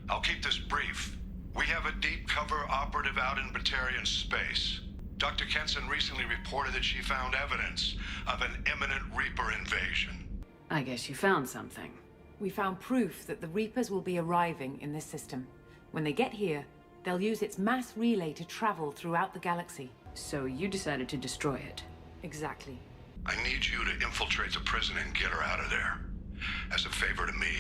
I'll keep this brief. We have a deep cover operative out in Batarian space. Dr. Kenson recently reported that she found evidence of an imminent Reaper invasion. I guess you found something. We found proof that the Reapers will be arriving in this system. When they get here, they'll use its mass relay to travel throughout the galaxy. So you decided to destroy it. Exactly. I need you to infiltrate the prison and get her out of there. As a favor to me,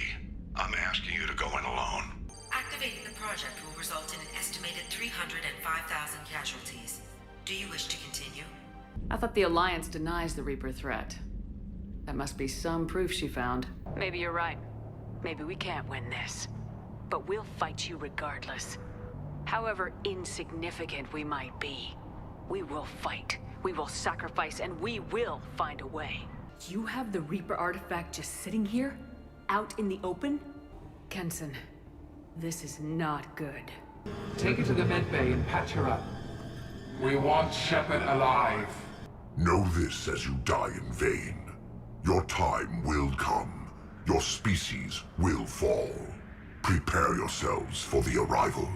I'm asking you to go in alone. Activating the project will result in an estimated 305,000 casualties. Do you wish to continue? I thought the Alliance denies the Reaper threat. That must be some proof she found. Maybe you're right. Maybe we can't win this. But we'll fight you regardless. However insignificant we might be, we will fight. We will sacrifice, and we will find a way. You have the Reaper artifact just sitting here? Out in the open? Kenson, this is not good. Take her to the medbay and patch her up. We want Shepard alive. Know this as you die in vain. Your time will come. Your species will fall. Prepare yourselves for the arrival.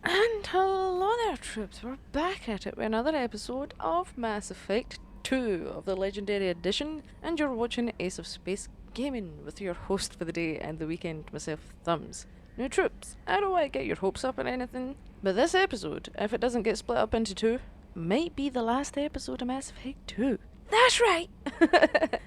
And hello there, troops. We're back at it with another episode of Mass Effect 2 of the Legendary Edition, and you're watching Ace of Space Gaming with your host for the day and the weekend, myself, Thumbs. Now, troops, I don't want to get your hopes up on anything, but this episode, if it doesn't get split up into two, might be the last episode of Mass Effect 2. That's right!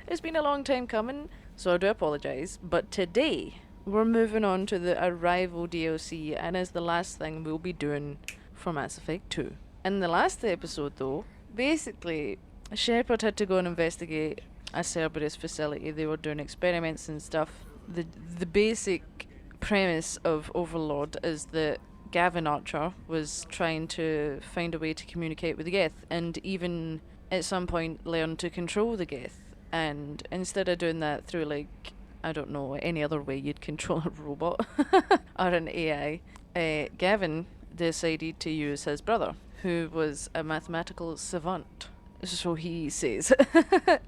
It's been a long time coming, so I do apologise, but today we're moving on to the Arrival DLC, and is the last thing we'll be doing for Mass Effect 2. In the last episode, though, basically, Shepard had to go and investigate a Cerberus facility. They were doing experiments and stuff. The basic premise of Overlord is that Gavin Archer was trying to find a way to communicate with the Geth, and even at some point learn to control the Geth. And instead of doing that through, like, I don't know, any other way you'd control a robot or an AI, Gavin decided to use his brother, who was a mathematical savant, so he says.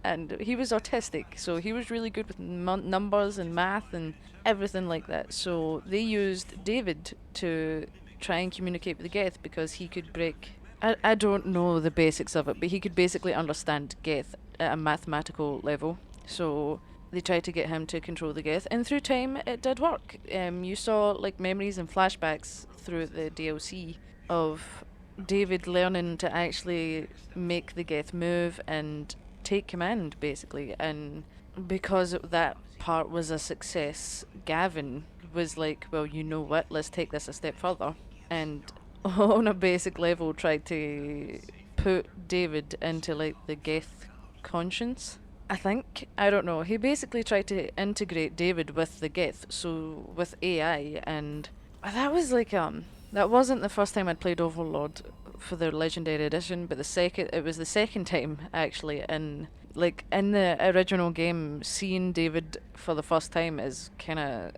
And he was autistic, so he was really good with numbers and math and everything like that. So they used David to try and communicate with the Geth, because he could break... I don't know the basics of it, but he could basically understand Geth at a mathematical level. So they tried to get him to control the Geth, and through time it did work. You saw like memories and flashbacks through the DLC of David learning to actually make the Geth move and take command, basically. And because that part was a success, Gavin was like, well, you know what, let's take this a step further. And on a basic level tried to put David into like the Geth conscience, I think. I don't know. He basically tried to integrate David with the Geth, so with AI, and that was like that wasn't the first time I'd played Overlord for the Legendary Edition, but it was the second time actually. And like in the original game, seeing David for the first time is kind of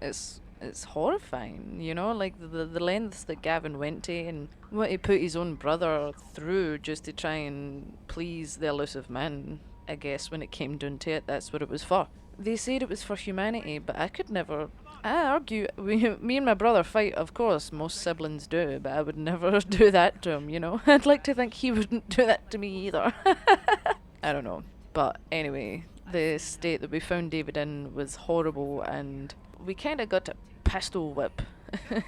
it's horrifying, you know, like the lengths that Gavin went to and what he put his own brother through just to try and please the elusive man. I guess when it came down to it, that's what it was for. They said it was for humanity, but I argue, me and my brother fight, of course, most siblings do, but I would never do that to him, you know. I'd like to think he wouldn't do that to me either. I don't know. But anyway, the state that we found David in was horrible, and we kind of got to pistol whip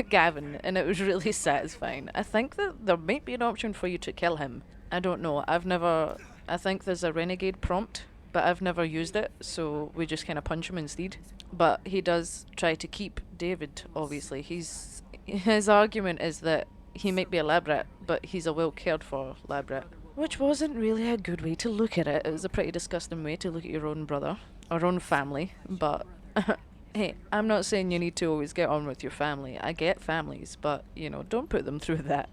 Gavin, and it was really satisfying. I think that there might be an option for you to kill him. I don't know. I think there's a renegade prompt, but I've never used it, so we just kind of punch him instead. But he does try to keep David, obviously. His argument is that he might be a lab rat, but he's a well cared for lab rat. Which wasn't really a good way to look at it. It was a pretty disgusting way to look at your own brother, or own family, but hey, I'm not saying you need to always get on with your family. I get families, but, you know, don't put them through that.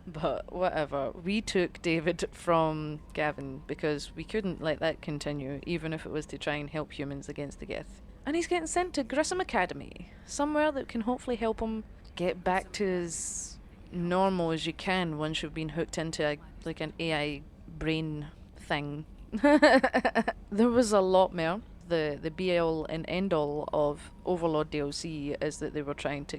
But whatever, we took David from Gavin because we couldn't let that continue, even if it was to try and help humans against the Geth. And he's getting sent to Grissom Academy, somewhere that can hopefully help him get back to his normal as you can once you've been hooked into like an AI brain thing. There was a lot more. The be all and end all of Overlord DLC is that they were trying to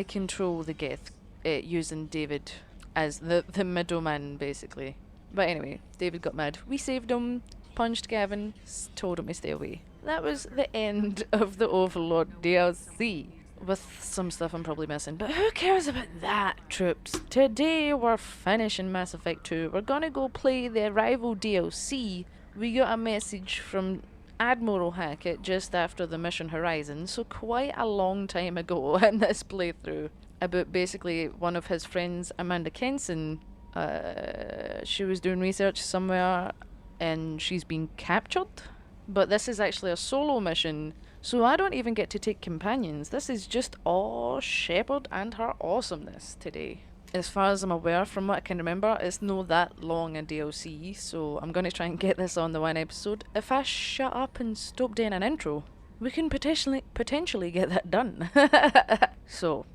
control the Geth using David as the middleman, basically. But anyway, David got mad. We saved him, punched Gavin, told him to stay away. That was the end of the Overlord DLC. With some stuff I'm probably missing. But who cares about that, troops? Today we're finishing Mass Effect 2. We're gonna go play the Arrival DLC. We got a message from Admiral Hackett just after the Mission Horizon, so quite a long time ago in this playthrough, about basically one of his friends, Amanda Kenson. She was doing research somewhere and she's been captured. But this is actually a solo mission, so I don't even get to take companions. This is just all Shepard and her awesomeness today. As far as I'm aware, from what I can remember, it's not that long a DLC, so I'm going to try and get this on the one episode. If I shut up and stop doing an intro, we can potentially get that done. So,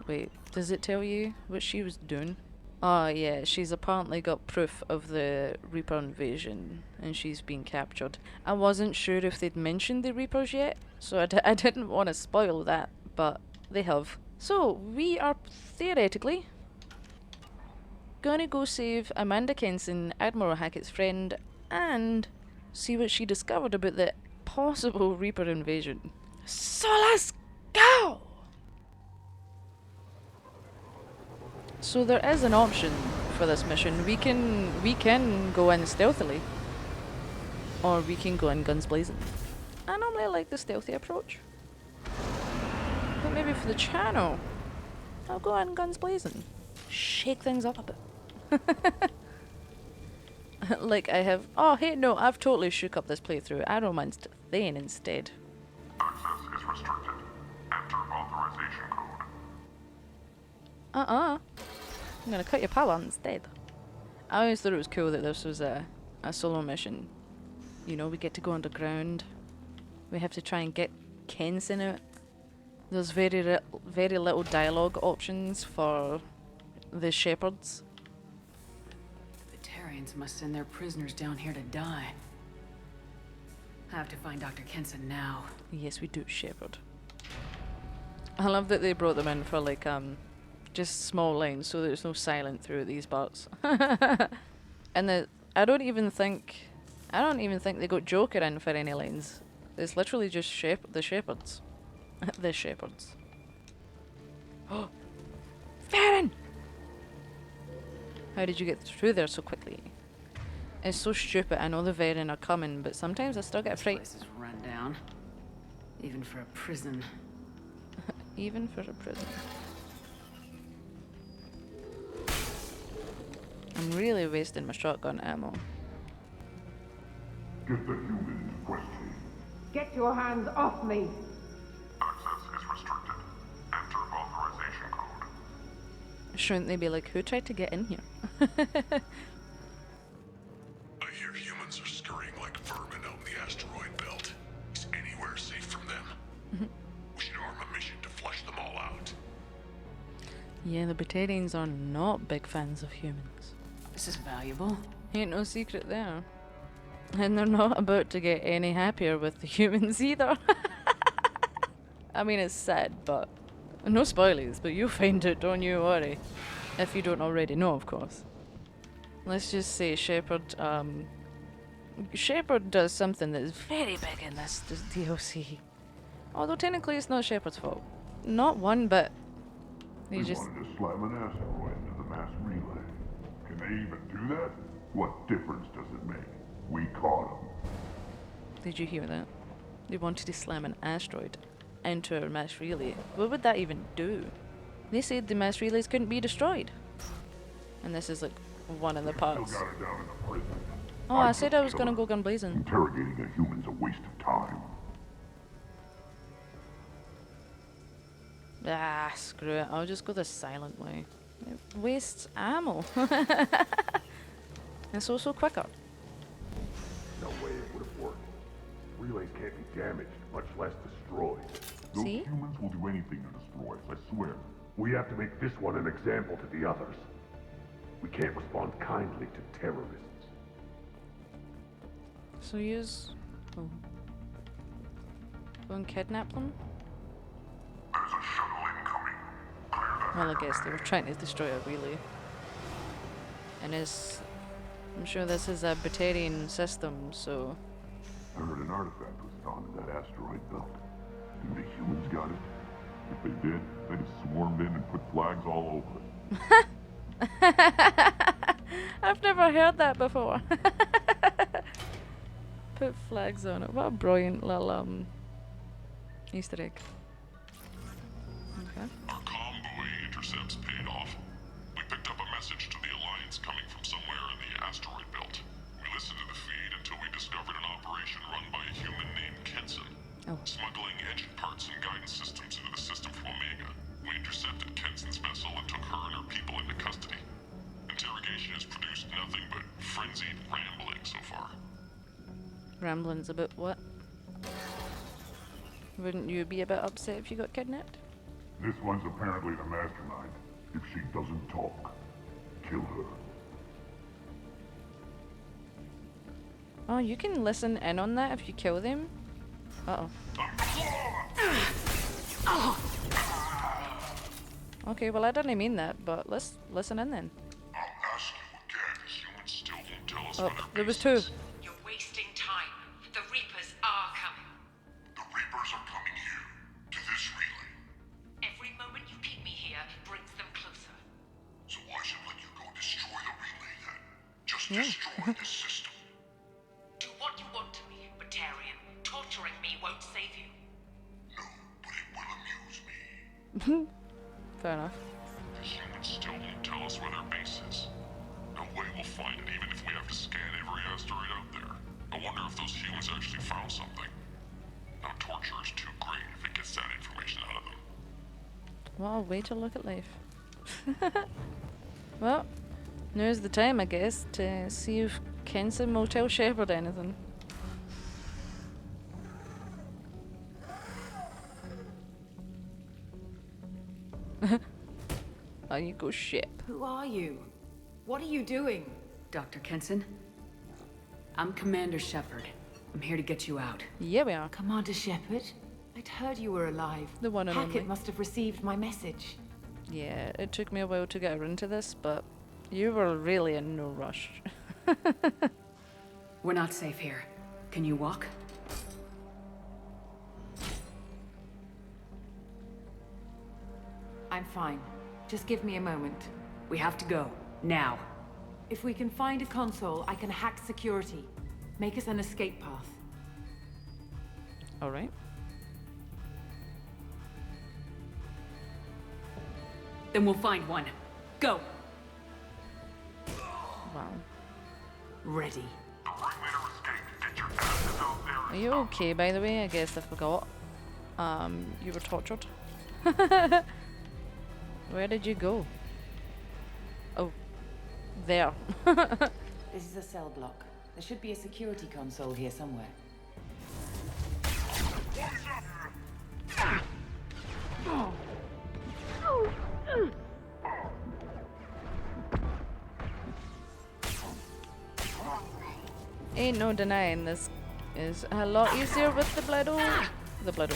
wait, does it tell you what she was doing? Oh yeah, she's apparently got proof of the Reaper invasion, and she's been captured. I wasn't sure if they'd mentioned the Reapers yet, so I didn't want to spoil that, but they have. So, we are theoretically gonna go save Amanda Kenson, Admiral Hackett's friend, and see what she discovered about the possible Reaper invasion. So let's go! So there is an option for this mission. We can go in stealthily, or we can go in guns blazing. I normally like the stealthy approach, but maybe for the channel, I'll go in guns blazing. Shake things up a bit. Like I have. Oh hey, no, I've totally shook up this playthrough. I romanced Thane instead. Access is restricted. Enter authorization code. I'm gonna cut your power instead. I always thought it was cool that this was a solo mission. You know, we get to go underground. We have to try and get Kenson out. There's very little dialogue options for the Shepards. Batarians must send their prisoners down here to die. I have to find Dr. Kenson now. Yes, we do, Shepard. I love that they brought them in for like just small lines, so there's no silent through these parts. And I don't even think they got Joker in for any lines. It's literally just the Shepards. The Shepards. Oh, Farron! How did you get through there so quickly? It's so stupid. I know the Varen are coming, but sometimes I still get This fright. place is run down. Even for a prison. Even for a prison. I'm really wasting my shotgun ammo. Get the human in question. Get your hands off me! Access is restricted. Enter authorization code. Shouldn't they be like, who tried to get in here? I hear humans are scurrying like vermin out in the asteroid belt. Is anywhere safe from them? We should arm a mission to flush them all out. Yeah, the Batarians are not big fans of humans. This is valuable. Ain't no secret there. And they're not about to get any happier with the humans either. I mean, it's sad, but... No spoilers, but you'll find it, don't you worry. If you don't already know, of course. Let's just say Shepard does something that is very big in this DLC. Although technically it's not Shepard's fault. Not one bit. He just... wanted to slam an asteroid into the mass relay. Can they even do that? What difference does it make? We caught them. Did you hear that? They wanted to slam an asteroid into a mass relay. What would that even do? They said the mass relays couldn't be destroyed. And this is like one of the parts. Still got it down in the prison. Oh, I said I was gonna go gun blazing. Interrogating a human's a waste of time. Ah, screw it. I'll just go the silent way. It wastes ammo. It's also quicker. No way it would have worked. Relays can't be damaged, much less destroyed. Those See? humans will do anything to destroy us, I swear. We have to make this one an example to the others. We can't respond kindly to terrorists. So use... Oh. Go and kidnap them? There's a shuttle incoming. Clear that. Well, I guess they were trying to destroy a relay. And I'm sure this is a Batarian system, so... I heard an artifact was found in that asteroid belt. Think the humans got it? If they did, they'd have swarmed in and put flags all over it. I've never heard that before. Put flags on it. What a brilliant little Easter egg. Okay. Our comm buoy intercepts paid off. We picked up a message to the Alliance coming from somewhere in the asteroid belt. We listened to the feed until we discovered an operation run by a human named Kenson. Oh. Smuggling engine parts and guidance systems into the system from Omega. We intercepted Kenson's vessel and took her and her people into custody. Interrogation has produced nothing but frenzied rambling so far. Rambling's a bit what? Wouldn't you be a bit upset if you got kidnapped? This one's apparently the mastermind. If she doesn't talk, kill her. Oh, you can listen in on that if you kill them? Uh-oh. Okay, well I didn't mean that, but let's listen in then. I'll ask you again, as humans still won't tell us Oh, where their there was base two. is. You're wasting time. The Reapers are coming. The Reapers are coming here, to this relay. Every moment you keep me here brings them closer. So I should let you go destroy the relay then. Just destroy this system. Do what you want to me, Batarian. Torturing me won't save you. No, but it will amuse me. Fair enough. The humans still won't tell us where their base is. No way we'll find it, even if we have to scan every asteroid out there. I wonder if those humans actually found something. Now torture is too great if it gets that information out of them. What a way to look at life. Well, now's the time, I guess, to see if Kenson will tell Shepard anything. On you go, Shep. Who are you? What are you doing? Dr. Kenson? I'm Commander Shepard. I'm here to get you out. Yeah, we are. Commander Shepard? I'd heard you were alive. The one and Hackett only. must have received my message. Yeah, it took me a while to get her into this, but you were really in no rush. We're not safe here. Can you walk? I'm fine. Just give me a moment. We have to go. Now. If we can find a console, I can hack security. Make us an escape path. Alright. Then we'll find one. Go! Wow. Ready. The ringleader escaped. Get your asses out there. Are you okay, by the way? I guess I forgot. You were tortured. Where did you go? Oh. There. This is a cell block. There should be a security console here somewhere. Ain't no denying this is a lot easier with the Bledo. The Bledo.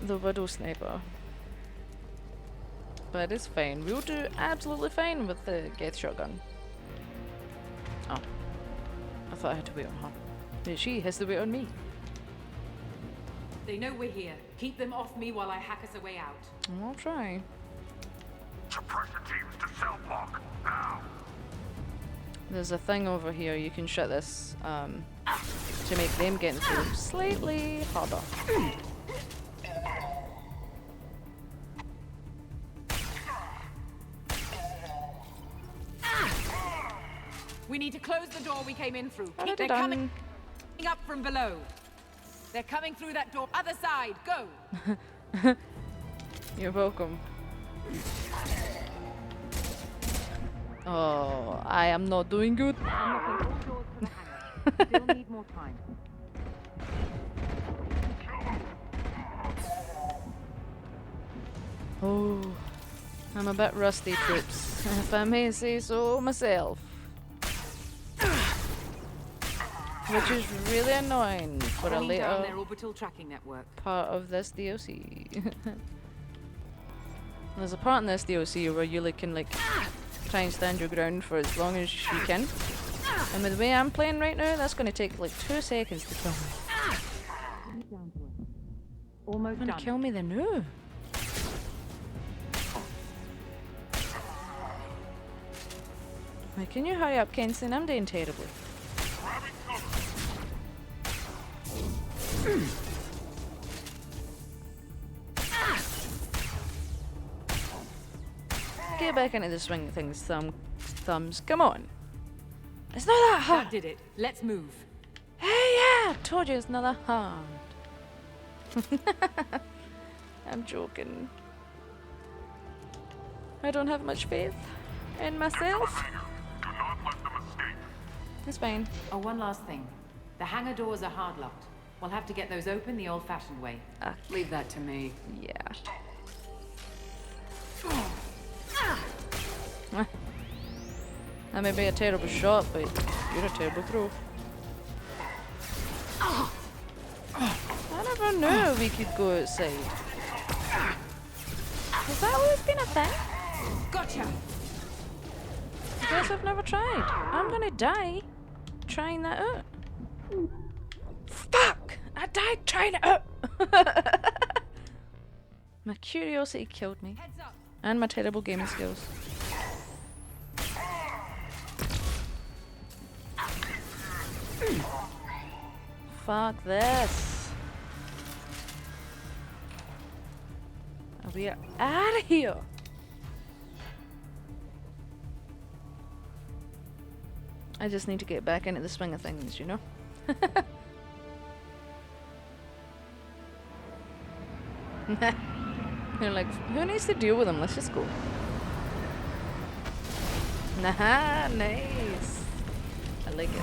The Widow Sniper. But it's fine. We'll do absolutely fine with the Geth shotgun. Oh. I thought I had to wait on her. But she has to wait on me. They know we're here. Keep them off me while I hack us a way out. I'll try. Suppressor teams to cell block. Now. There's a thing over here. You can shut this to make them get through slightly harder. We need to close the door we came in through. Already They're done. coming up from below. They're coming through that door. Other side, go! You're welcome. Oh, I am not doing good. I'm looking all doors for the hangar. Still need more time. Oh, I'm a bit rusty, troops, if I may say so myself. Which is really annoying for a Bringing down later their orbital tracking network. part of this DLC. There's a part in this DLC where you can try and stand your ground for as long as you can. And with the way I'm playing right now, that's going to take like 2 seconds to kill me. Almost Gonna done. kill me then now. Wait, can you hurry up, Kenson? I'm doing terribly. Get back into the swing of things, thumbs. Come on. It's not that hard. That did it. Let's move. Hey, yeah, told you it's not that hard. I'm joking. I don't have much faith in myself. Do not let them escape. It's fine. Oh, one last thing. The hangar doors are hard locked. We'll have to get those open the old-fashioned way. Leave that to me. Yeah. That may be a terrible shot, but you're a terrible throw. I never knew we could go outside. Has that always been a thing? Gotcha! I guess I've never tried. I'm gonna die trying that out. Fuck! I died trying it out! My curiosity killed me. Heads up! And my terrible gaming skills. Fuck this. We are out of here. I just need to get back into the swing of things, you know? They're like, who needs to deal with them? Let's just go. Nah, nice. I like it.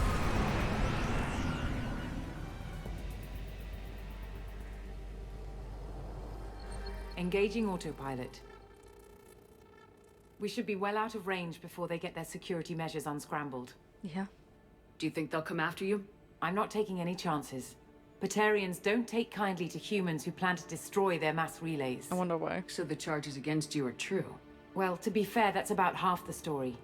Engaging autopilot. We should be well out of range before they get their security measures unscrambled. Yeah. Do you think they'll come after you? I'm not taking any chances. Batarians don't take kindly to humans who plan to destroy their mass relays. I wonder why. So the charges against you are true. Well, to be fair, that's about half the story.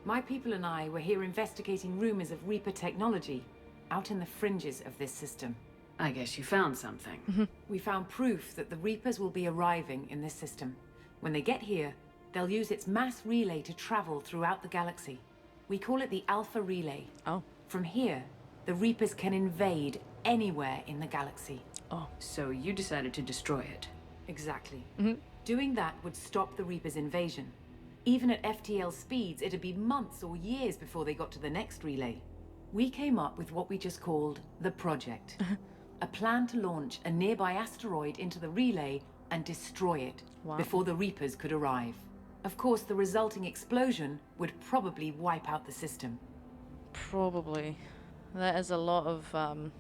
My people and I were here investigating rumors of Reaper technology out in the fringes of this system. I guess you found something. We found proof that the Reapers will be arriving in this system. When they get here, they'll use its mass relay to travel throughout the galaxy. We call it the Alpha Relay. Oh. From here, the Reapers can invade anywhere in the galaxy. Oh. So you decided to destroy it. Exactly. Doing that would stop the Reapers' invasion. Even at FTL speeds, it'd be months or years before they got to the next relay. We came up with what we just called the Project. A plan to launch a nearby asteroid into the relay and destroy it before the Reapers could arrive. Of course, the resulting explosion would probably wipe out the system. Probably. That is a lot of,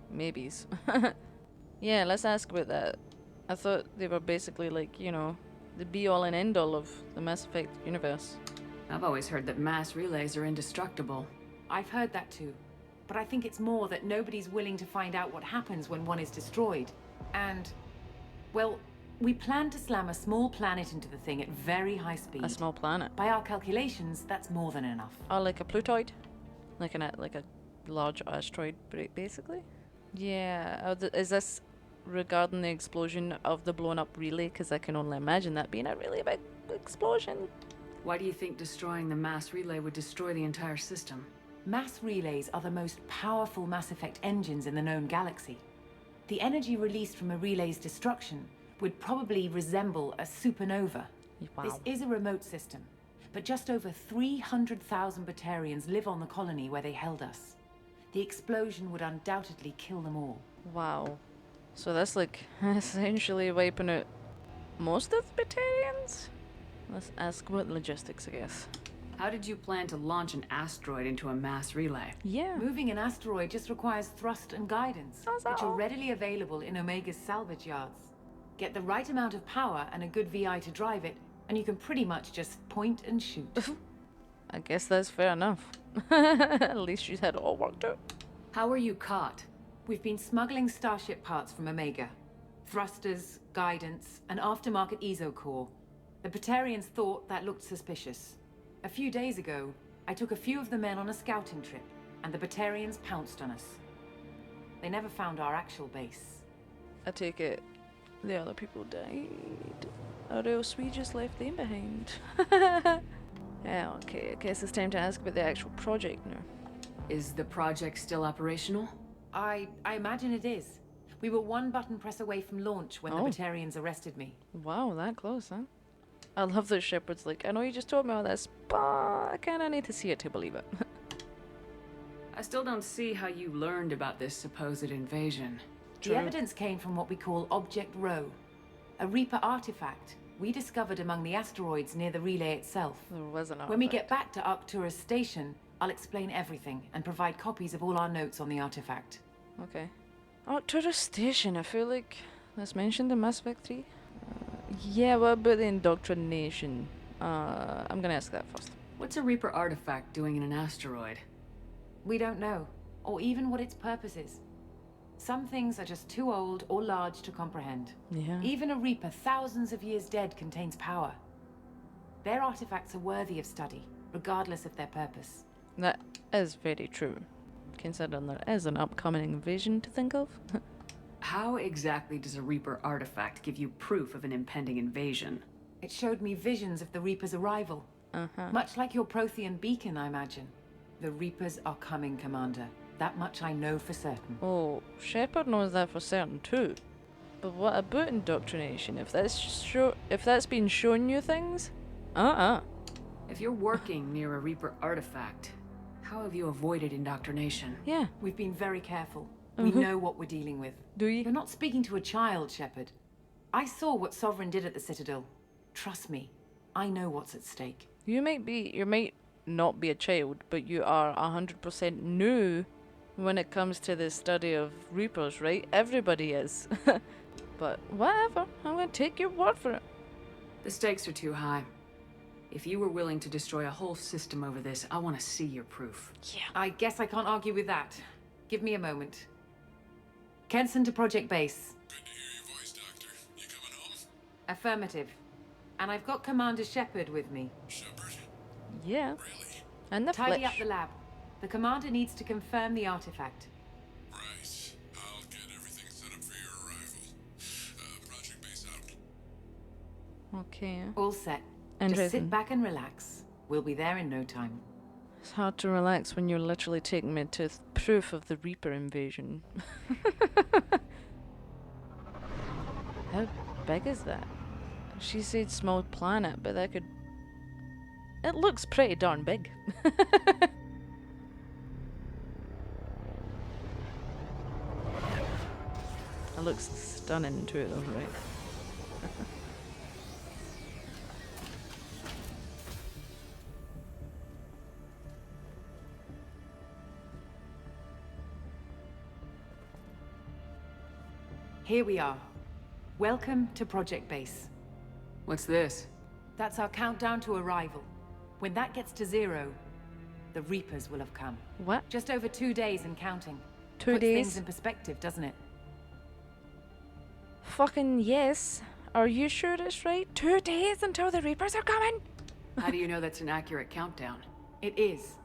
maybes. Yeah, let's ask about that. I thought they were basically like, you know, the be-all and end-all of the Mass Effect universe. I've always heard that mass relays are indestructible. I've heard that too. But I think it's more that nobody's willing to find out what happens when one is destroyed. And, well, we plan to slam a small planet into the thing at very high speed. A small planet. By our calculations, that's more than enough. Or like a Plutoid? Like a large asteroid, basically? Yeah. Is this regarding the explosion of the blown up relay? Because I can only imagine that being a really big explosion. Why do you think destroying the mass relay would destroy the entire system? Mass relays are the most powerful Mass Effect engines in the known galaxy. The energy released from a relay's destruction would probably resemble a supernova. Wow. This is a remote system, but just over 300,000 Batarians live on the colony where they held us. The explosion would undoubtedly kill them all. Wow. So that's like essentially wiping out most of the Batarians? Let's ask about logistics, I guess. How did you plan to launch an asteroid into a mass relay? Yeah. Moving an asteroid just requires thrust and guidance, How's that which are all? readily available in Omega's salvage yards. Get the right amount of power and a good VI to drive it, and you can pretty much just point and shoot. I guess that's fair enough. At least she's had it all worked out. How were you caught? We've been smuggling Starship parts from Omega. Thrusters, guidance, and aftermarket ESO core. The Batarians thought that looked suspicious. A few days ago, I took a few of the men on a scouting trip, and the Batarians pounced on us. They never found our actual base. I take it the other people died, or else we just left them behind. Yeah, okay, I guess it's time to ask about the actual project now. Is the project still operational? I imagine it is. We were one button press away from launch when the Batarians arrested me. Wow, that close, huh? I love that Shepard's like, I know you just told me all this, but I kinda need to see it to believe it. I still don't see how you learned about this supposed invasion. The evidence came from what we call Object Rho, a Reaper artifact we discovered among the asteroids near the relay itself. There was an When we get back to Arcturus Station, I'll explain everything and provide copies of all our notes on the artifact. Okay. Arcturus Station, I feel like that's mentioned in Mass Effect 3. Yeah, what about the indoctrination? I'm gonna ask that first. What's a Reaper artifact doing in an asteroid? We don't know, or even what its purpose is. Some things are just too old or large to comprehend. Yeah. Even a Reaper thousands of years dead contains power. Their artifacts are worthy of study, regardless of their purpose. That is very true, considering there is an upcoming invasion to think of. How exactly does a Reaper artifact give you proof of an impending invasion? It showed me visions of the Reaper's arrival. Much like your Prothean beacon, I imagine. The Reapers are coming, Commander. That much I know for certain. Oh, Shepard knows that for certain too. But what about indoctrination? If that's been showing you things? If you're working near a Reaper artifact, how have you avoided indoctrination? Yeah. We've been very careful. We know what we're dealing with. Do you? You're not speaking to a child, Shepard. I saw what Sovereign did at the Citadel. Trust me, I know what's at stake. You might not be a child, but you are 100% new when it comes to the study of Reapers, right? Everybody is. But whatever, I'm gonna take your word for it. The stakes are too high. If you were willing to destroy a whole system over this, I want to see your proof. Yeah. I guess I can't argue with that. Give me a moment. Kenson to Project Base. Good to hear your voice, Doctor. You coming home? Affirmative. And I've got Commander Shepard with me. Shepard? Yeah. Really? And the Tidy flesh. up the lab. The Commander needs to confirm the artifact. Right. I'll get everything set up for your arrival. Project Base out. Okay. All set. And Just Jason. sit back and relax. We'll be there in no time. It's hard to relax when you're literally taking me to proof of the Reaper invasion. How big is that? She said small planet, but that could... It looks pretty darn big. It looks stunning too, though, right? Here we are. Welcome to Project Base. What's this? That's our countdown to arrival. When that gets to 0, the Reapers will have come. What? Just over 2 days and counting. 2 Puts days? things in perspective, doesn't it? Fucking yes. Are you sure it's right? 2 days until the Reapers are coming? How do you know that's an accurate countdown? It is.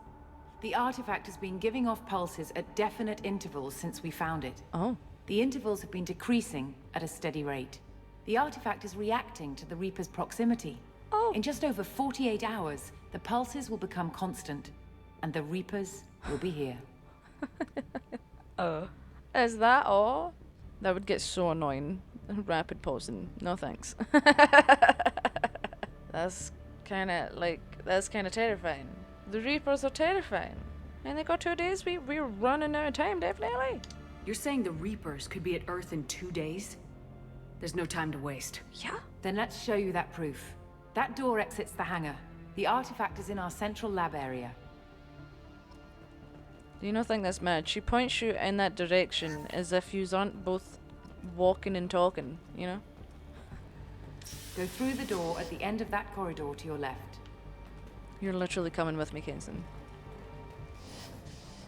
The artifact has been giving off pulses at definite intervals since we found it. Oh. The intervals have been decreasing at a steady rate. The artifact is reacting to the Reaper's proximity. Oh. In just over 48 hours, the pulses will become constant, and the Reapers will be here. Oh. Is that all? That would get so annoying. Rapid pausing. No thanks. That's kinda terrifying. The Reapers are terrifying. And they got 2 days, we're running out of time, definitely. You're saying the Reapers could be at Earth in 2 days? There's no time to waste. Yeah. Then let's show you that proof. That door exits the hangar. The artifact is in our central lab area. Do you not think that's mad? She points you in that direction as if yous aren't both walking and talking, you know? Go through the door at the end of that corridor to your left. You're literally coming with me, Kenson.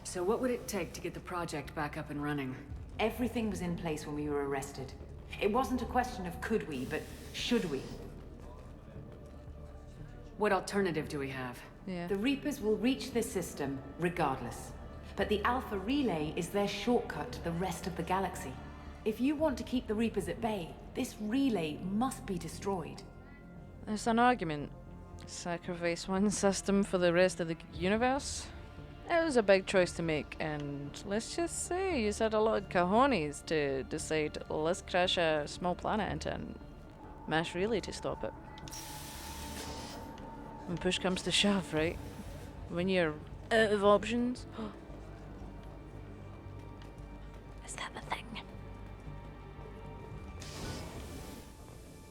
So what would it take to get the project back up and running? Everything was in place when we were arrested. It wasn't a question of could we, but should we. What alternative do we have? Yeah. The Reapers will reach this system regardless. But the Alpha Relay is their shortcut to the rest of the galaxy. If you want to keep the Reapers at bay, this relay must be destroyed. It's an argument. Sacrifice one system for the rest of the universe? It was a big choice to make, and let's just say you had a lot of cojones to decide, let's crash a small planet into a mass relay to stop it. When push comes to shove, right? When you're out of options. Is that the thing?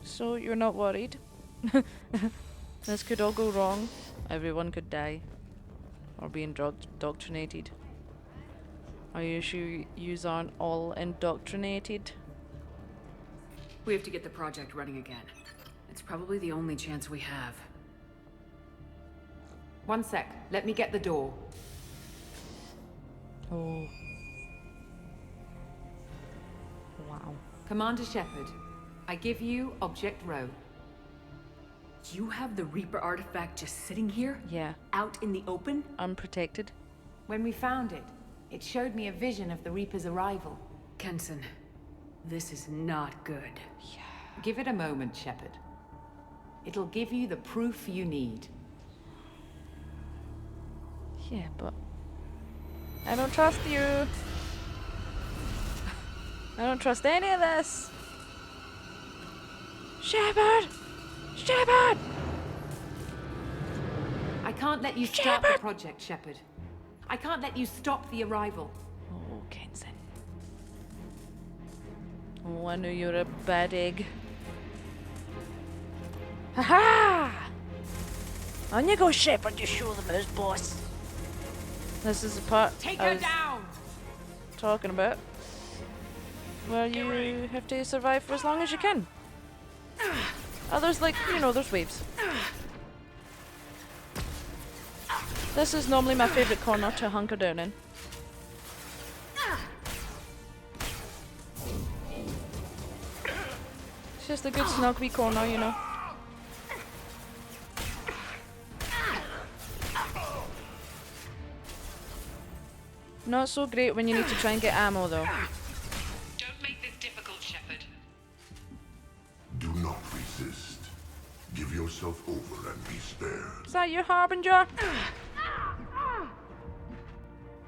So you're not worried? This could all go wrong. Everyone could die. Or be indoctrinated. Are you sure yous aren't all indoctrinated? We have to get the project running again. It's probably the only chance we have. One sec, let me get the door. Oh. Wow. Commander Shepard, I give you Object Row. You have the Reaper artifact just sitting here? Yeah. Out in the open? Unprotected. When we found it, it showed me a vision of the Reaper's arrival. Kenson, this is not good. Give it a moment, Shepard. It'll give you the proof you need. Yeah, but I don't trust you. I don't trust any of this. Shepard! Shepard! I can't let you start the project, Shepard. I can't let you stop the arrival. Oh, Kenson. Oh, I knew you were a bad egg. Ha-ha! On you go, Shepard, you show them who's boss. This is the part Take I her was down! talking about. Where you have to survive for as long as you can. Others, like, you know, there's waves. This is normally my favourite corner to hunker down in. It's just a good snug wee corner, you know. Not so great when you need to try and get ammo, though. Don't make this difficult, Shepard. Do not resist. Give yourself over and be spared. Is that your Harbinger?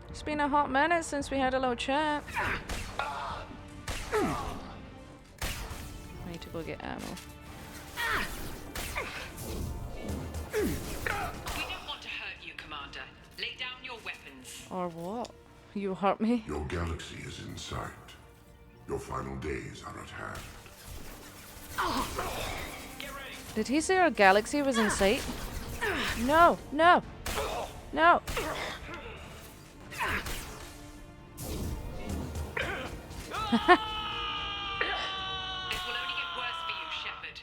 It's been a hot minute since we had a little chat. I need to go get ammo. We don't want to hurt you, Commander. Lay down your weapons. Or what? You hurt me? Your galaxy is in sight. Your final days are at hand. Did he say our galaxy was in sight? No, no, no. This will only get worse for you, Shepard.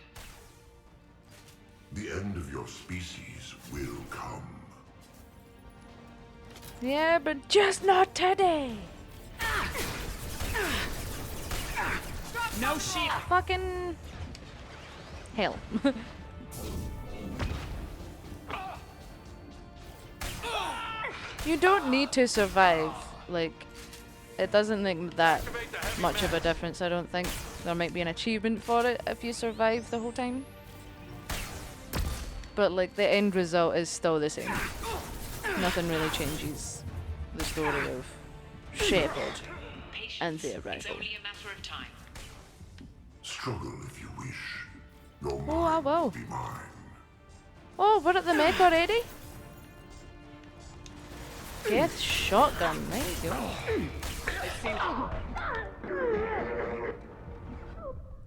The end of your species will come. Yeah, but just not today. No shield. Fucking hell. You don't need to survive. Like, it doesn't make that much of a difference, I don't think. There might be an achievement for it if you survive the whole time. But, like, the end result is still the same. Nothing really changes the story of Shepard and the It's arrival. only a matter of time. Struggle if you wish. Your Oh, I mind will. will be mine. Oh, we're at the mech already? Geth shotgun, there you go.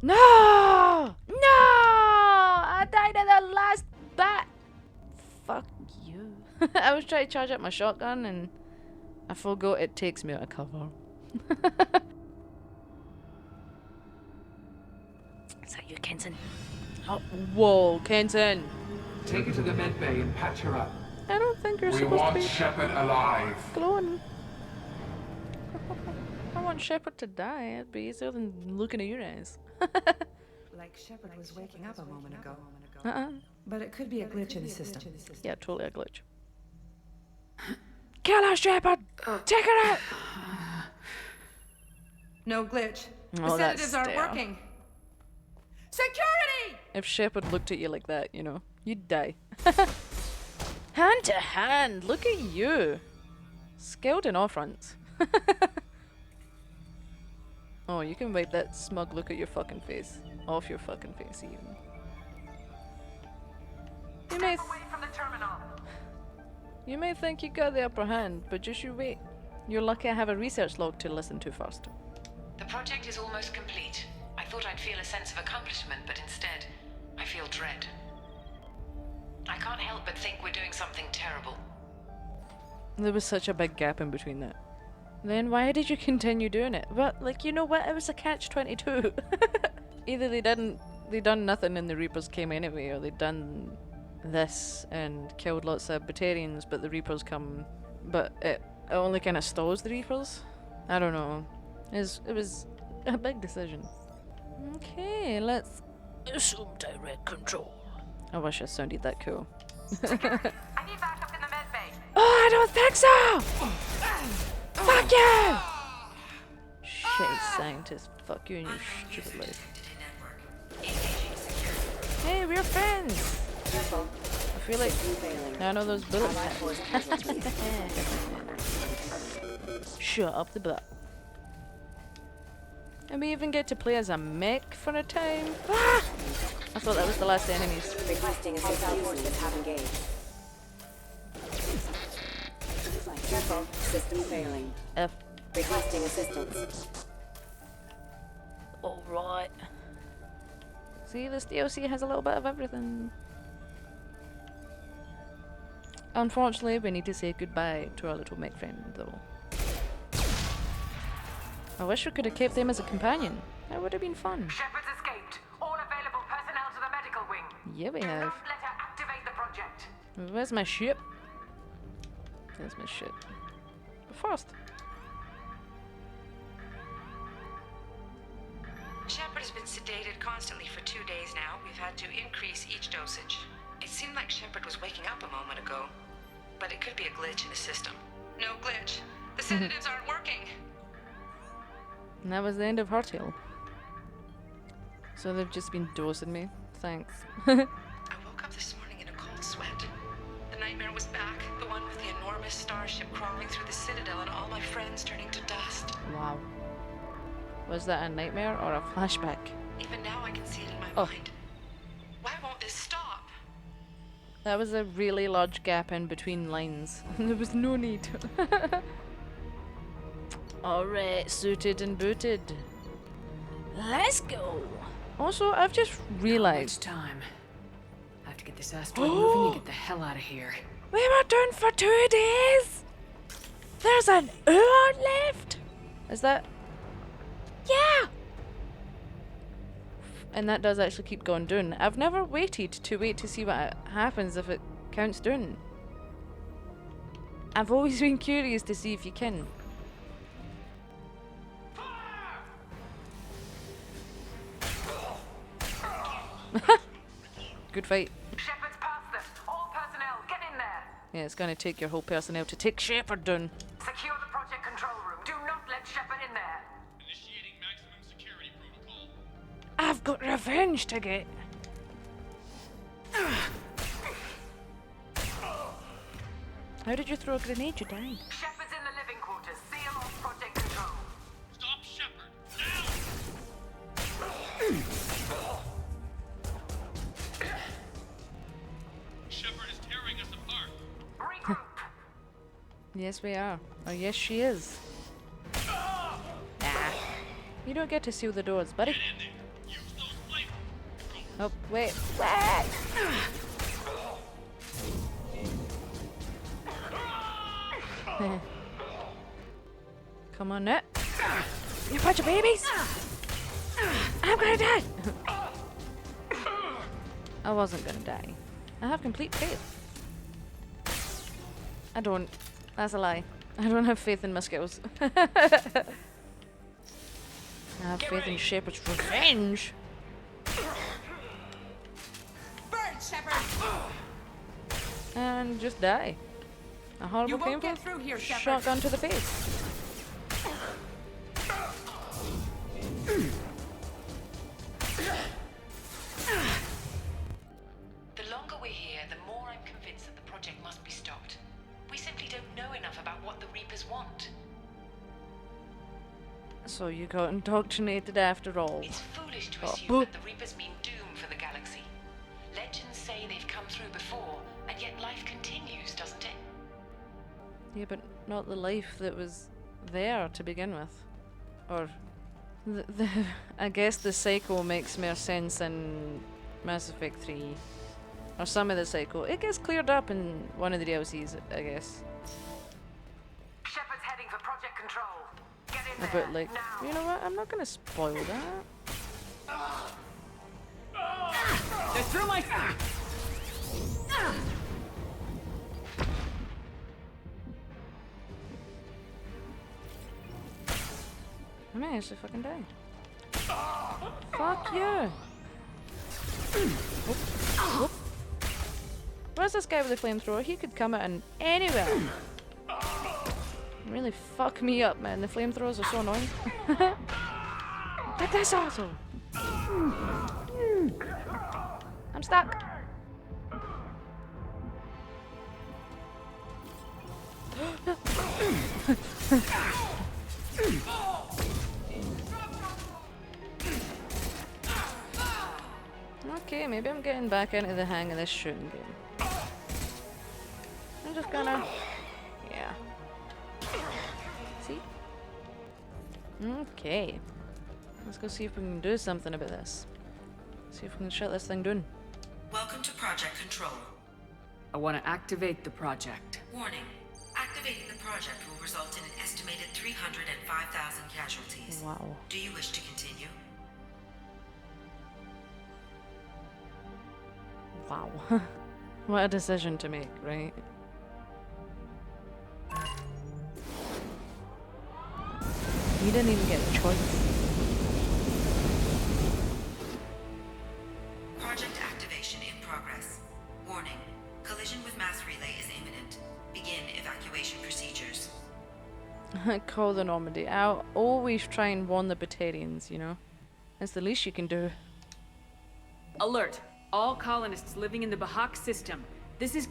No! No! I died at the last bat! Fuck you. I was trying to charge up my shotgun and I forgot it takes me out of cover. Is that you, Kenson? Oh, whoa, Kenson. Take her to the med bay and patch her up. I don't think you're We supposed to want be Shepard alive. glowing. I want Shepard to die. It'd be easier than looking at your eyes. Like Shepard was waking up a moment ago. Uh-uh. But it could be a glitch in the system. Yeah, totally a glitch. Kill her, Shepard! Take her out! No glitch. The Oh, that's sedatives aren't stale. working. Security! If Shepard looked at you like that, you know, you'd die. Hand to hand, look at you. Skilled in all fronts. Oh, you can wipe that smug look at your fucking face. Off your fucking face, even. You may think you got the upper hand, but just you wait. You're lucky I have a research log to listen to first. The project is almost complete. I thought I'd feel a sense of accomplishment, but instead, I feel dread. I can't help but think we're doing something terrible. There was such a big gap in between that. Then why did you continue doing it? Well, like, you know what? It was a catch-22. Either they done nothing and the Reapers came anyway, or they'd done this and killed lots of Batarians, but the Reapers come, but it only kind of stalls the Reapers. I don't know. It was a big decision. Okay, let's assume direct control. I wish I sounded that cool. I need backup in the med bay. Oh, I don't think so! Fuck you! Shitty scientist. Fuck you and your stupid life. Hey, we're friends! I feel like I know those bullets. Shut up the butt. And we even get to play as a mech for a time. Ah! I thought that was the last enemies. Requesting assistance. Forces have engaged. Careful. System failing. F. Requesting assistance. Alright. See, this DLC has a little bit of everything. Unfortunately, we need to say goodbye to our little mech friend, though. I wish we could have kept them as a companion. That would have been fun. Shepard's escaped. All available personnel to the medical wing. Yeah, we Do have. not let her activate the project. Where's my ship? There's my ship. But first. Shepard has been sedated constantly for 2 days now. We've had to increase each dosage. It seemed like Shepard was waking up a moment ago, but it could be a glitch in the system. No glitch. The sedatives aren't working. And that was the end of her tale. So they've just been dosing me. Thanks. I woke up this morning in a cold sweat. The nightmare was back, the one with the enormous starship crawling through the Citadel and all my friends turning to dust. Wow. Was that a nightmare or a flashback? Even now I can see it in my Oh. mind. Why won't this stop? That was a really large gap in between lines. There was no need. Alright, suited and booted. Let's go! Also, I've just realized. It's time. I have to get this asteroid moving and get the hell out of here. We were done for 2 days! There's an hour left! Is that... Yeah! And that does actually keep going down. I've never waited to see what happens if it counts down. I've always been curious to see if you can. Good fight. Shepard's past them. All personnel, get in there. Yeah, it's gonna take your whole personnel to take Shepard down. Secure the project control room. Do not let Shepard in there. Initiating maximum security protocol. I've got revenge to get. How did you throw a grenade? You died. Shepard's in the living quarters. Seal off project control. Stop Shepard! Now! Shepard is tearing us apart. Regroup. Yes, we are. Oh, yes, she is. Nah. You don't get to seal the doors, buddy. Get in there. Use those flames. Oh, wait. Wait! Come on, Net. You bunch of babies! I'm gonna die! I wasn't gonna die. I have complete faith. I don't. That's a lie. I don't have faith in my skills. I have faith in Shepard's revenge. Burn, Shepard! And just die. A horrible, You won't painful get through here, Shepard. shotgun to the face. The longer we're here, the more I'm convinced that the project must be stopped. We simply don't know enough about what the Reapers want. So you got indoctrinated after all. It's foolish to Oh, assume boo. that the Reapers mean doom for the galaxy. Legends say they've come through before, and yet life continues, doesn't it? Yeah, but not the life that was there to begin with. Or I guess the cycle makes more sense in Mass Effect 3. Or some of the cycle. It gets cleared up in one of the DLCs, I guess. Shepard's heading for Project Control. Get in there. But like, now. you know what? I'm not gonna spoil that. They're through my... I may actually fucking die. Fuck you! Whoop. Whoop. Where's this guy with the flamethrower? He could come out in anywhere. Really fuck me up, man. The flamethrowers are so annoying. Get this asshole! I'm stuck. Okay, maybe I'm getting back into the hang of this shooting game. I'm just gonna... yeah. See? Okay. Let's go see if we can do something about this. See if we can shut this thing down. Welcome to Project Control. I want to activate the project. Warning. Activating the project will result in an estimated 305,000 casualties. Wow. Do you wish to continue? Wow. What a decision to make, right? You didn't even get a choice. Project activation in progress. Warning. Collision with mass relay is imminent. Begin evacuation procedures. Call the Normandy. I'll always try and warn the Batarians, you know? That's the least you can do. Alert! All colonists living in the Bahak system. This is...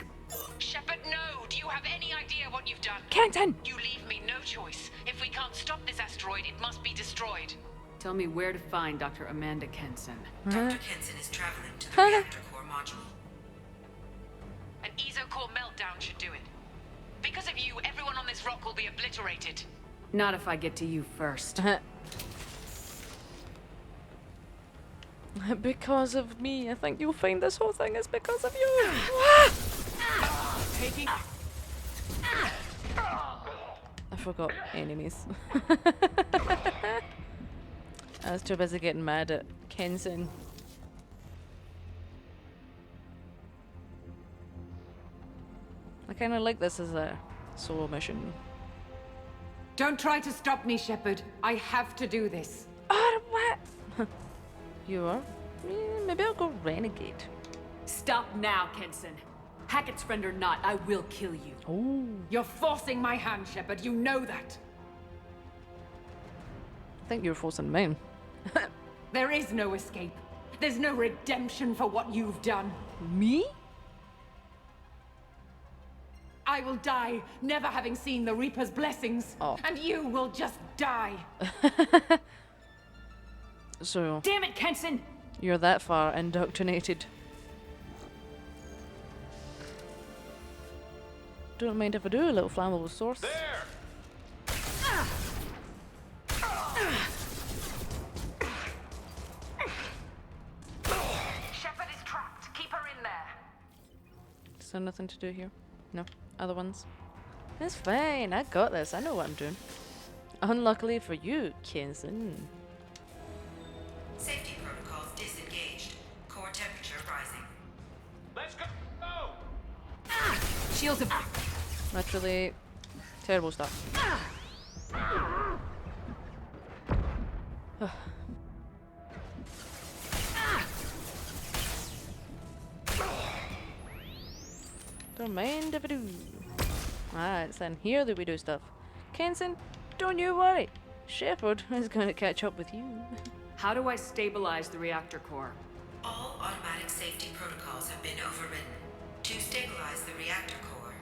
Shepard, no! Do you have any idea what you've done? Kenson! You leave me no choice. If we can't stop this asteroid, it must be destroyed. Tell me where to find Dr. Amanda Kenson. Dr. Kenson is traveling to the reactor core module. An ESO-core meltdown should do it. Because of you, everyone on this rock will be obliterated. Not if I get to you first. Because of me. I think you'll find this whole thing is because of you. Taking... I forgot enemies. I was too busy getting mad at Kenson. I kind of like this as a solo mission. Don't try to stop me, Shepard. I have to do this. Oh, what? You are? Maybe I'll go renegade. Stop now, Kenson. Hackett's friend or not, I will kill you. Oh. You're forcing my hand, Shepard. You know that. I think you're forcing mine. There is no escape. There's no redemption for what you've done. Me? I will die, never having seen the Reaper's blessings. Oh. And you will just die. So, Damn it, Kenson! you're that far indoctrinated. Don't mind if I do a little flammable source. There! Shepard is trapped. Keep her in there. Is there nothing to do here? No? Other ones? It's fine, I got this, I know what I'm doing. Unluckily for you, Kenson. Safety protocols disengaged. Core temperature rising. Shields have... Literally terrible stuff. Don't mind if I do. Ah, it's in here that we do stuff. Kenson, don't you worry. Shepard is going to catch up with you. How do I stabilize the reactor core? All automatic safety protocols have been overridden. To stabilize the reactor core,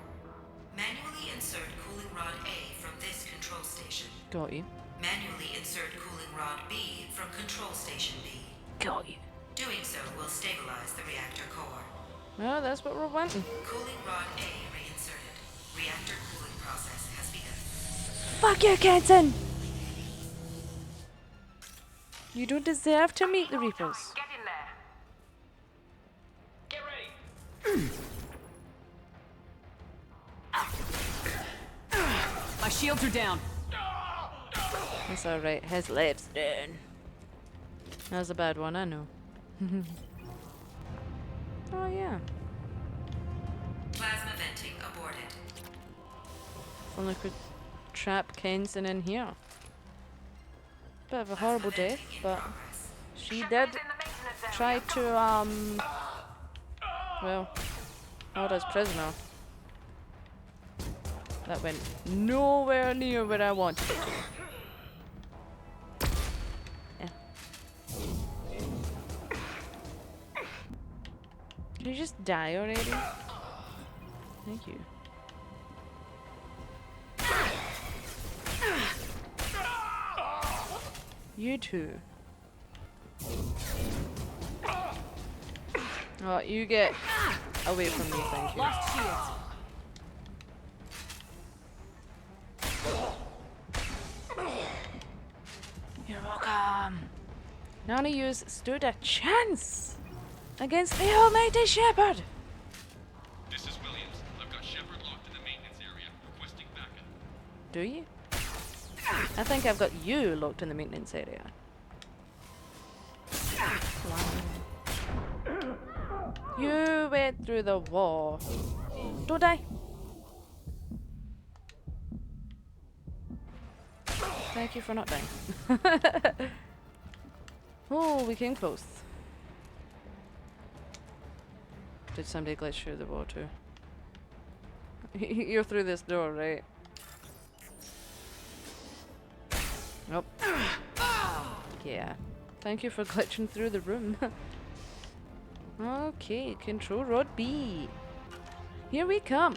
manually insert cooling rod A from this control station. Got you. Manually insert cooling rod B from control station B. Got you. Doing so will stabilize the reactor core. Well, that's what we're wanting. Cooling rod A reinserted. Reactor cooling process has begun. Fuck you, Kenson! You don't deserve to meet the Reapers. Get in there. Get ready. My shields are down. That's alright, his lips down. That was a bad one, I know. Oh yeah. Plasma venting aborted. If only I could trap Kenson in here. Bit of a horrible death, but she did try to well, hold us prisoner. That went nowhere near where I wanted it to. Yeah. Can you just die already? Thank you. You too. Oh, you get away from me, thank you. Lost shields. You're welcome. None of yous stood a chance against the almighty Shepard. This is Williams. I've got Shepard locked in the maintenance area, requesting backup. Do you? I think I've got you locked in the maintenance area. You went through the wall. Don't die. Thank you for not dying. Oh, we came close. Did somebody glitch through the wall too? You're through this door, right? Nope. Yeah. Thank you for glitching through the room. Okay, control rod B. Here we come.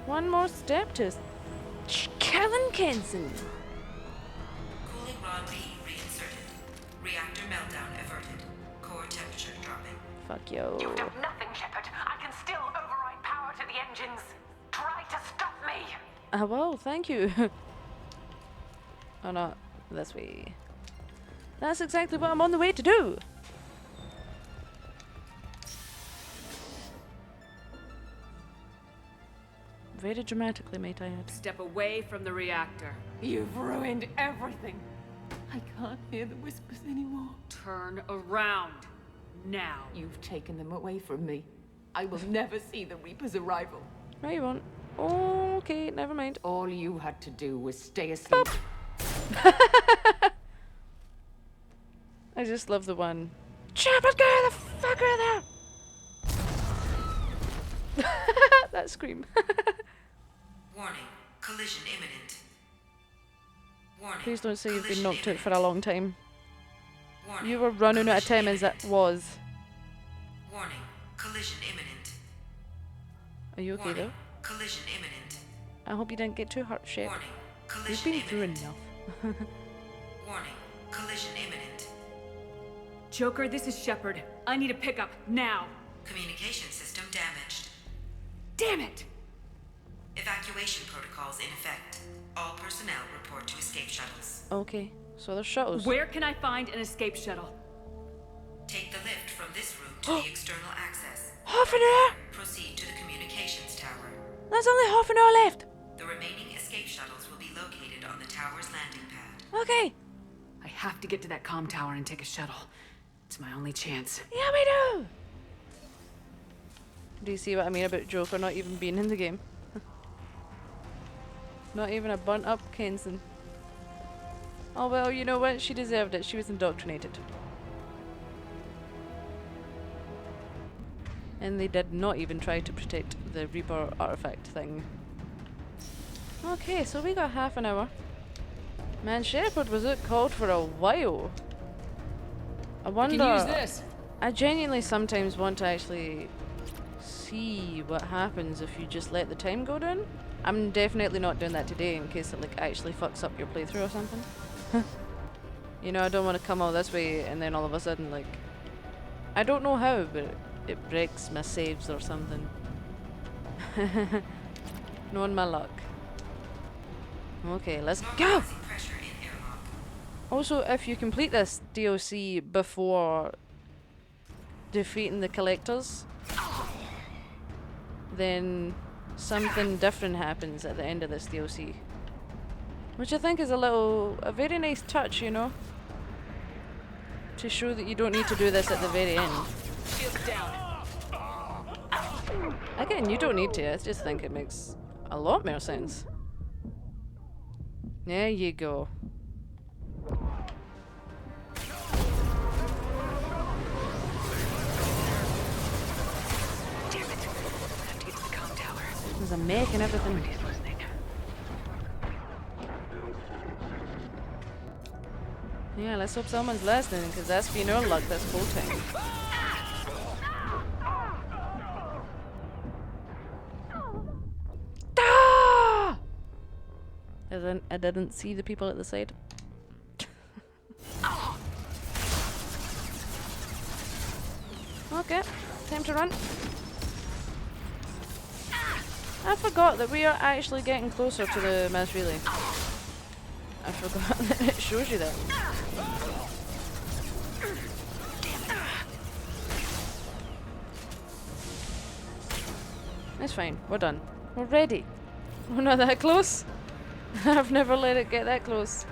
One more step to Gavin Kenson. Cooling rod B reinserted. Reactor meltdown averted. Core temperature dropping. Fuck yo. You've done nothing, Shepard. I can still override power to the engines. Try to stop me. Well, thank you. Oh no, this way. That's exactly what I'm on the way to do. Very dramatically, might I add. Step away from the reactor. You've ruined everything. I can't hear the whispers anymore. Turn around. Now. You've taken them away from me. I will never see the Reaper's arrival. No, you won't. Okay, never mind. All you had to do was stay asleep. I just love the one. Shepard, get the fuck out of there! That scream. Warning. Collision imminent. Warning. Please don't say you've been collision knocked out for a imminent. long time. Warning. You were running out of time collision as it was. Warning. Collision imminent. Are you okay Warning. though? Collision imminent. I hope you didn't get too hurt, Shep. Warning. You've Collision been through imminent. enough. Warning. Collision imminent. Joker, this is Shepard. I need a pickup now. Communication system damaged. Damn it! Evacuation protocols in effect. All personnel report to escape shuttles. Okay, so there's shuttles. Where can I find an escape shuttle? Take the lift from this room to the external access. Half an hour! Proceed to the communications tower. There's only half an hour left. The remaining escape shuttles will be located on the tower's landing pad. Okay. I have to get to that comm tower and take a shuttle. It's my only chance. Yeah, we do. Do you see what I mean about Joker not even being in the game? Not even a burnt up Kenson. Oh well, you know what? She deserved it. She was indoctrinated. And they did not even try to protect the Reaper artifact thing. Okay, so we got half an hour. Man, Shepard was out cold for a while. I wonder... We can use this. I genuinely sometimes want to actually see what happens if you just let the time go down. I'm definitely not doing that today in case it like actually fucks up your playthrough or something. You know, I don't want to come all this way and then all of a sudden like... I don't know how, but it breaks my saves or something. Knowing my luck. Okay, let's go! Also, if you complete this DLC before defeating the collectors, then something different happens at the end of this DLC. Which I think is a very nice touch, you know? To show that you don't need to do this at the very end. Again, you don't need to, I just think it makes a lot more sense. There you go. There's a mech and everything. Yeah, let's hope someone's listening, because that's been our luck this whole time. Ah! I didn't see the people at the side. Okay, time to run. I forgot that we are actually getting closer to the mass relay. I forgot that it shows you that. It's fine, we're done. We're ready. We're not that close. I've never let it get that close.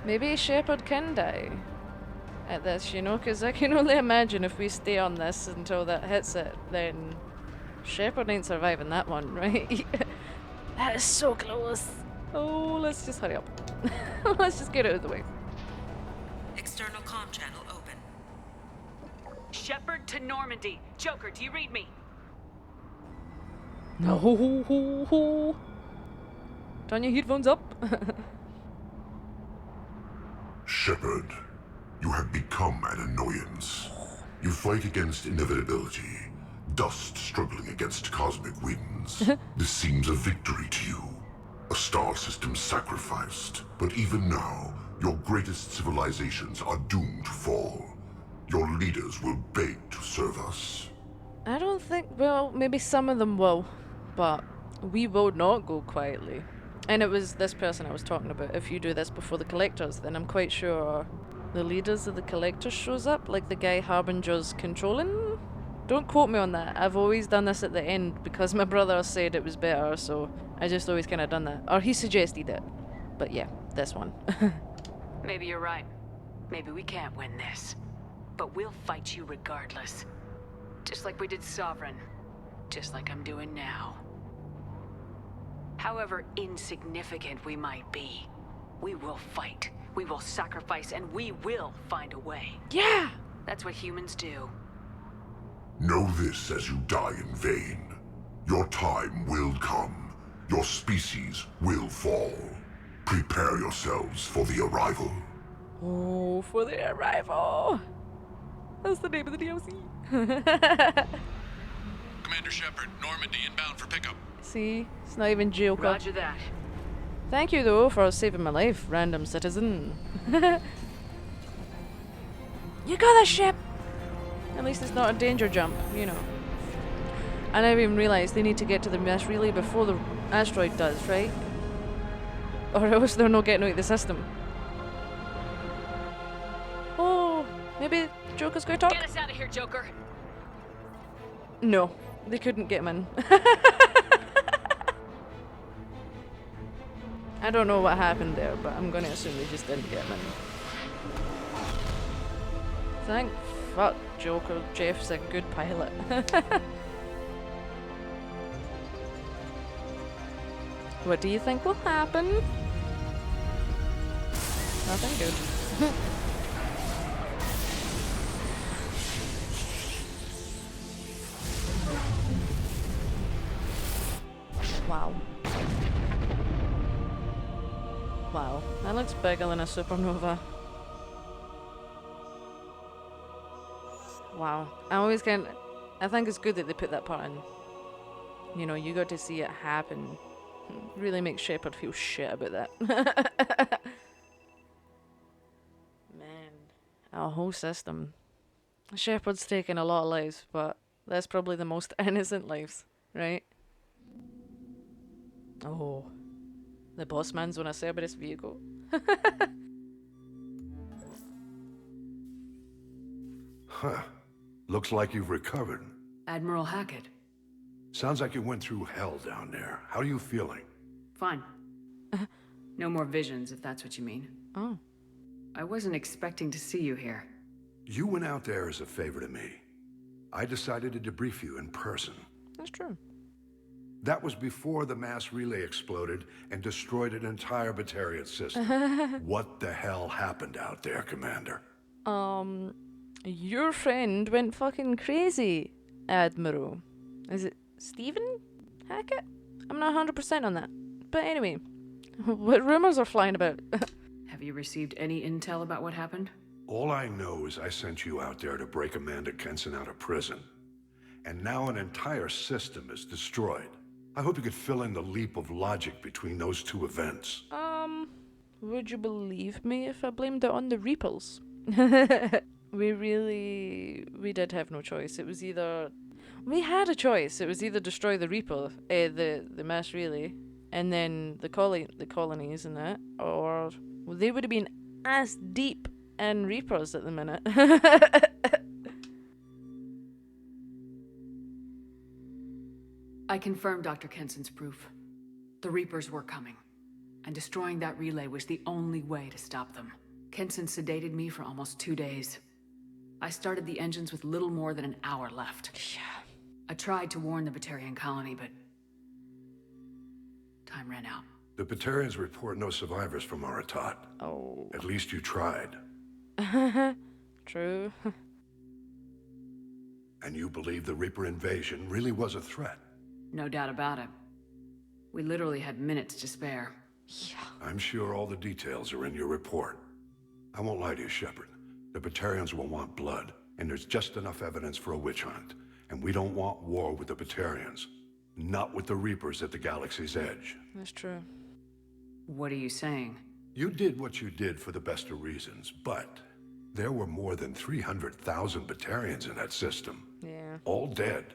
Maybe Shepard can die at this, you know, because I can only imagine if we stay on this until that hits it, then Shepard ain't surviving that one, right? That is so close. Oh, let's just hurry up. Let's just get out of the way. External comm channel open. Shepard to Normandy. Joker, do you read me? No. Turn your headphones up. Shepard, you have become an annoyance. You fight against inevitability. Dust struggling against cosmic winds. This seems a victory to you. A star system sacrificed. But even now, your greatest civilizations are doomed to fall. Your leaders will beg to serve us. I don't think, well, maybe some of them will, but we will not go quietly. And it was this person I was talking about. If you do this before the collectors, then I'm quite sure the leaders of the collectors shows up, like the guy Harbinger's controlling. Don't quote me on that. I've always done this at the end because my brother said it was better, so I just always kind of done that. Or he suggested it. But yeah, this one. Maybe you're right. Maybe we can't win this. But we'll fight you regardless. Just like we did Sovereign. Just like I'm doing now. However insignificant we might be, we will fight. We will sacrifice, and we will find a way. Yeah! That's what humans do. Know this as you die in vain. Your time will come. Your species will fall. Prepare yourselves for the arrival. Oh, for the arrival! That's the name of the DLC. Commander Shepard, Normandy inbound for pickup. See? It's not even Joker. Roger that. Thank you, though, for saving my life, random citizen. You got the ship! At least it's not a danger jump, you know. I never even realised they need to get to the mass relay before the asteroid does, right? Or else they're not getting out of the system. Oh, maybe Joker's going to talk? Get us out of here, Joker! No, they couldn't get him in. I don't know what happened there, but I'm going to assume they just didn't get him in. Thank fuck Joker. Jeff's a good pilot. What do you think will happen? Nothing good. Wow. Wow, that looks bigger than a supernova. Wow. I think it's good that they put that part in. You know, you got to see it happen. Really makes Shepard feel shit about that. Man, our whole system. Shepard's taken a lot of lives, but that's probably the most innocent lives, right? Oh, the boss man's on a Cerberus vehicle. Huh. Looks like you've recovered. Admiral Hackett. Sounds like you went through hell down there. How are you feeling? Fine. No more visions, if that's what you mean. Oh. I wasn't expecting to see you here. You went out there as a favor to me. I decided to debrief you in person. That's true. That was before the mass relay exploded and destroyed an entire Batarian system. What the hell happened out there, Commander? Your friend went fucking crazy, Admiral. Is it Stephen Hackett? I'm not 100% on that. But anyway, what rumors are flying about? Have you received any intel about what happened? All I know is I sent you out there to break Amanda Kenson out of prison. And now an entire system is destroyed. I hope you could fill in the leap of logic between those two events. Would you believe me if I blamed it on the Reapers? We did have no choice. It was either... We had a choice. It was either destroy the Reaper, the mass relay, and then the colonies and that, or they would have been ass deep in Reapers at the minute. I confirmed Dr. Kenson's proof. The Reapers were coming, and destroying that relay was the only way to stop them. Kenson sedated me for almost 2 days. I started the engines with little more than an hour left. Yeah. I tried to warn the Batarian colony, but time ran out. The Batarians report no survivors from Aratat. Oh. At least you tried. True. And you believe the Reaper invasion really was a threat? No doubt about it. We literally had minutes to spare. Yeah. I'm sure all the details are in your report. I won't lie to you, Shepard. The Batarians will want blood, and there's just enough evidence for a witch hunt. And we don't want war with the Batarians. Not with the Reapers at the galaxy's edge. That's true. What are you saying? You did what you did for the best of reasons, but there were more than 300,000 Batarians in that system. Yeah. All dead.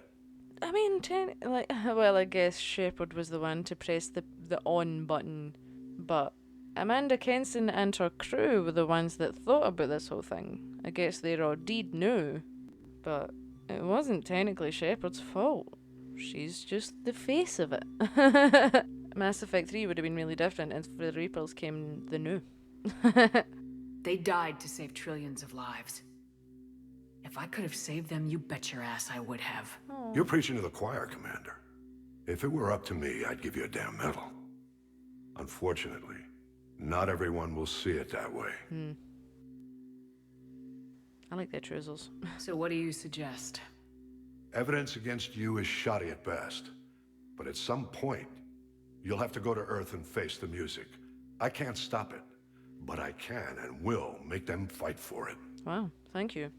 I mean, well, I guess Shepard was the one to press the on button, but Amanda Kenson and her crew were the ones that thought about this whole thing. I guess they indeed knew, but it wasn't technically Shepard's fault. She's just the face of it. Mass Effect 3 would have been really different if the Reapers came the new. They died to save trillions of lives. If I could have saved them, you bet your ass I would have. Aww. You're preaching to the choir, Commander. If it were up to me, I'd give you a damn medal. Unfortunately, not everyone will see it that way. I like their trousers. So what do you suggest? Evidence against you is shoddy at best. But at some point, you'll have to go to Earth and face the music. I can't stop it, but I can and will make them fight for it. Wow, thank you.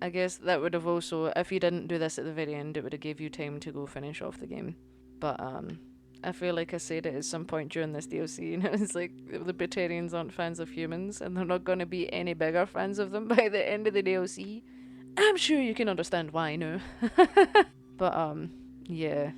I guess that would have also, if you didn't do this at the very end, it would have gave you time to go finish off the game. But I feel like I said it at some point during this DLC, and it was like, the Batarians aren't fans of humans, and they're not going to be any bigger fans of them by the end of the DLC. I'm sure you can understand why, no? But, yeah,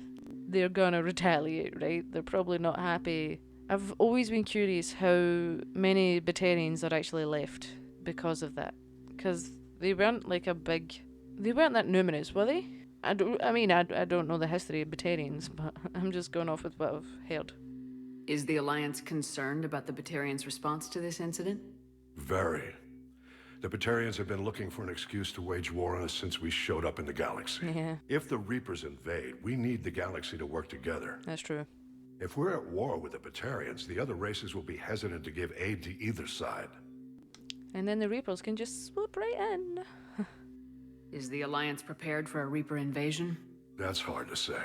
they're gonna retaliate, right? They're probably not happy. I've always been curious how many Batarians are actually left because of that. Because they weren't like they weren't that numerous, were they? I don't know the history of Batarians, but I'm just going off with what I've heard. Is the Alliance concerned about the Batarians' response to this incident? Very. The Batarians have been looking for an excuse to wage war on us since we showed up in the galaxy. Yeah. If the Reapers invade, we need the galaxy to work together. That's true. If we're at war with the Batarians, the other races will be hesitant to give aid to either side. And then the Reapers can just swoop right in. Is the Alliance prepared for a Reaper invasion? That's hard to say.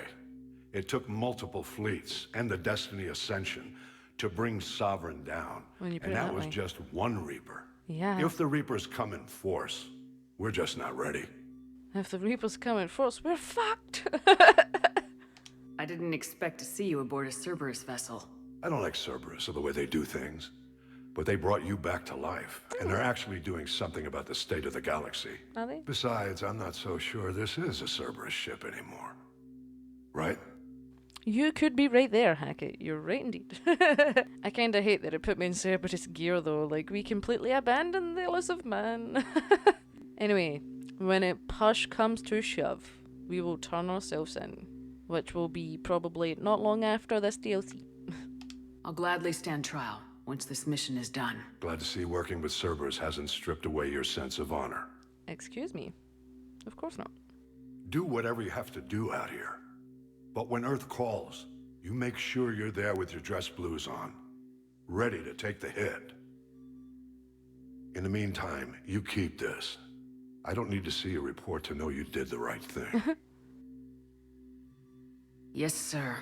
It took multiple fleets and the Destiny Ascension to bring Sovereign down. When you put And it that that was way. just one Reaper. Yeah. If the Reapers come in force, we're just not ready. If the Reapers come in force, we're fucked. I didn't expect to see you aboard a Cerberus vessel. I don't like Cerberus or the way they do things, but they brought you back to life, and they're actually doing something about the state of the galaxy. Are they? Besides, I'm not so sure this is a Cerberus ship anymore. Right? You could be right there, Hackett. You're right indeed. I kinda hate that it put me in Cerberus gear though, like we completely abandoned the elusive man. Anyway, when it push comes to shove, we will turn ourselves in, which will be probably not long after this DLC. I'll gladly stand trial once this mission is done. Glad to see working with Cerberus hasn't stripped away your sense of honor. Excuse me? Of course not. Do whatever you have to do out here. But when Earth calls, you make sure you're there with your dress blues on, ready to take the hit. In the meantime, you keep this. I don't need to see a report to know you did the right thing. Yes, sir.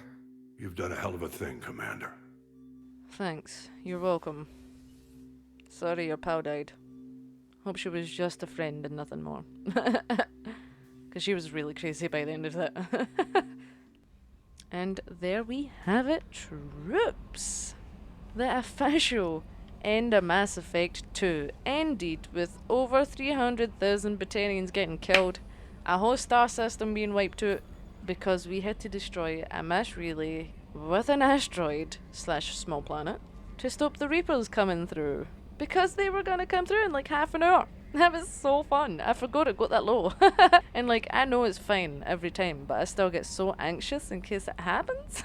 You've done a hell of a thing, Commander. Thanks. You're welcome. Sorry your pal died. Hope she was just a friend and nothing more. Because she was really crazy by the end of that. And there we have it, troops. The official end of Mass Effect 2 ended with over 300,000 Batarians getting killed, a whole star system being wiped out because we had to destroy a mass relay with an asteroid / small planet to stop the Reapers coming through. Because they were gonna come through in like half an hour. That was so fun. I forgot it got that low. And like, I know it's fine every time, but I still get so anxious in case it happens.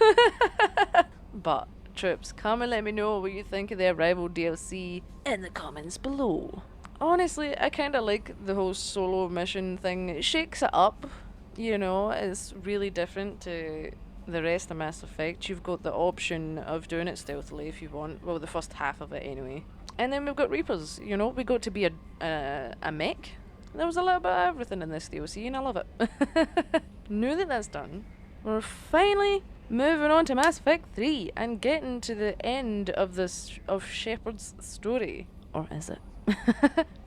But, troops, come and let me know what you think of the Arrival DLC in the comments below. Honestly, I kinda like the whole solo mission thing. It shakes it up, you know, it's really different to the rest of Mass Effect. You've got the option of doing it stealthily if you want. Well, the first half of it anyway. And then we've got Reapers, you know, we got to be a mech. There was a little bit of everything in this DLC and I love it. Now that that's done, we're finally moving on to Mass Effect 3 and getting to the end of Shepard's story. Or is it?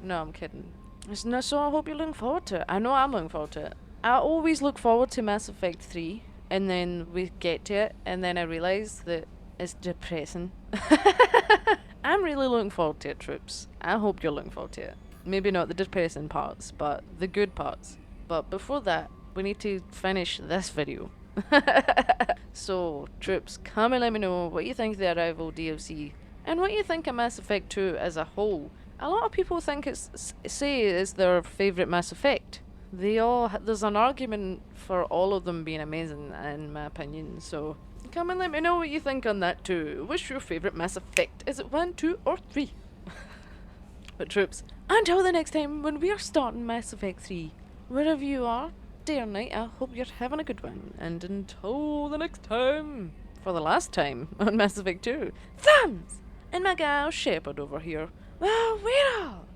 No, I'm kidding. So I hope you're looking forward to it. I know I'm looking forward to it. I always look forward to Mass Effect 3 and then we get to it and then I realise that it's depressing. I'm really looking forward to it, troops. I hope you're looking forward to it. Maybe not the depressing parts, but the good parts. But before that, we need to finish this video. So, troops, come and let me know what you think of the Arrival DLC and what you think of Mass Effect 2 as a whole. A lot of people think say it's their favourite Mass Effect. There's an argument for all of them being amazing, in my opinion, so come and let me know what you think on that too. What's your favourite Mass Effect? Is it 1, 2, or 3? But troops, until the next time when we are starting Mass Effect 3, wherever you are, day or night, I hope you're having a good one. And until the next time, for the last time on Mass Effect 2, Thumbs! And my gal Shepard over here. Well, we're all